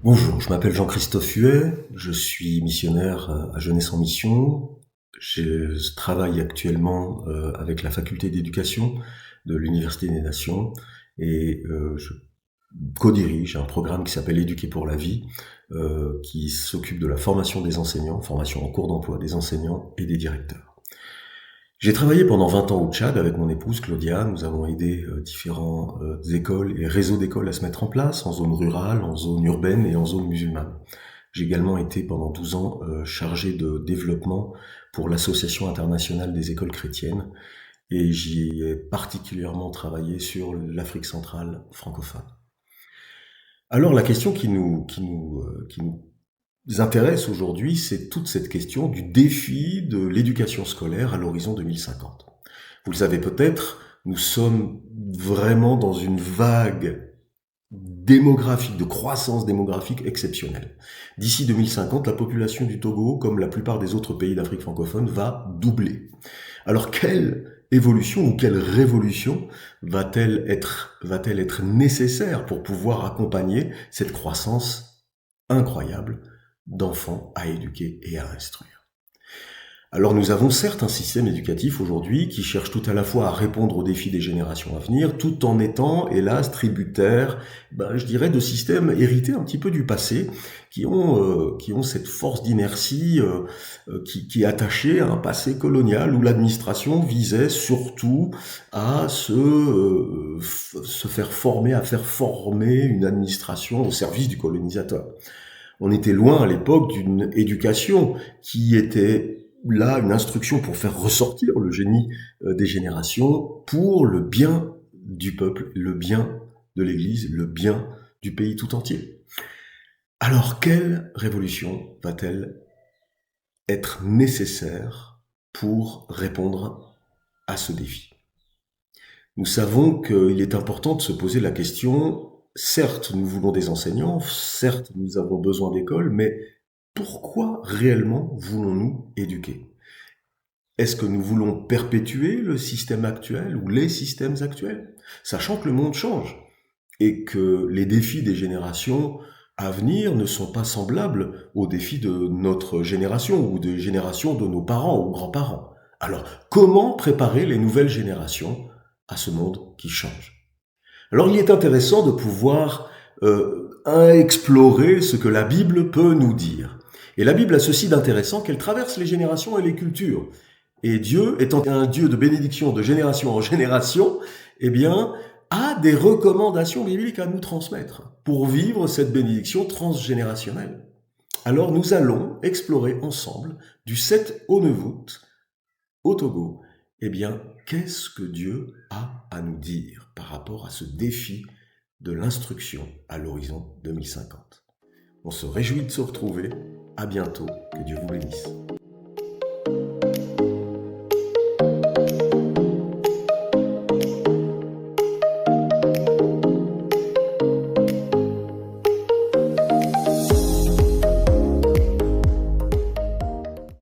Bonjour, je m'appelle Jean-Christophe Huet, je suis missionnaire à Jeunesse en Mission. Je travaille actuellement avec la faculté d'éducation de l'Université des Nations et je co-dirige un programme qui s'appelle Éduquer pour la vie, qui s'occupe de la formation des enseignants, formation en cours d'emploi des enseignants et des directeurs. J'ai travaillé pendant 20 ans au Tchad avec mon épouse Claudia. Nous avons aidé différentes écoles et réseaux d'écoles à se mettre en place en zone rurale, en zone urbaine et en zone musulmane. J'ai également été pendant 12 ans chargé de développement pour l'Association internationale des écoles chrétiennes et j'y ai particulièrement travaillé sur l'Afrique centrale francophone. Alors la question qui nous intéresse aujourd'hui, c'est toute cette question du défi de l'éducation scolaire à l'horizon 2050. Vous le savez peut-être, nous sommes vraiment dans une vague démographique, de croissance démographique exceptionnelle. D'ici 2050, la population du Togo, comme la plupart des autres pays d'Afrique francophone, va doubler. Alors quelle évolution ou quelle révolution va-t-elle être nécessaire pour pouvoir accompagner cette croissance incroyable d'enfants à éduquer et à instruire? Alors nous avons certes un système éducatif aujourd'hui qui cherche tout à la fois à répondre aux défis des générations à venir, tout en étant, hélas, tributaire, je dirais, de systèmes hérités un petit peu du passé, qui ont cette force d'inertie qui est attachée à un passé colonial où l'administration visait surtout à se faire former, à faire former une administration au service du colonisateur. On était loin à l'époque d'une éducation qui était là une instruction pour faire ressortir le génie des générations pour le bien du peuple, le bien de l'Église, le bien du pays tout entier. Alors, quelle révolution va-t-elle être nécessaire pour répondre à ce défi? Nous savons qu'il est important de se poser la question, certes, nous voulons des enseignants, certes, nous avons besoin d'écoles, mais pourquoi réellement voulons-nous éduquer? Est-ce que nous voulons perpétuer le système actuel ou les systèmes actuels, sachant que le monde change et que les défis des générations à venir ne sont pas semblables aux défis de notre génération ou des générations de nos parents ou grands-parents? Alors, comment préparer les nouvelles générations à ce monde qui change? Alors, il est intéressant de pouvoir explorer ce que la Bible peut nous dire. Et la Bible a ceci d'intéressant qu'elle traverse les générations et les cultures. Et Dieu, étant un Dieu de bénédiction de génération en génération, eh bien, a des recommandations bibliques à nous transmettre pour vivre cette bénédiction transgénérationnelle. Alors nous allons explorer ensemble, du 7 au 9 août, au Togo, eh bien, qu'est-ce que Dieu a à nous dire par rapport à ce défi de l'instruction à l'horizon 2050. On se réjouit de se retrouver. À bientôt. Que Dieu vous bénisse.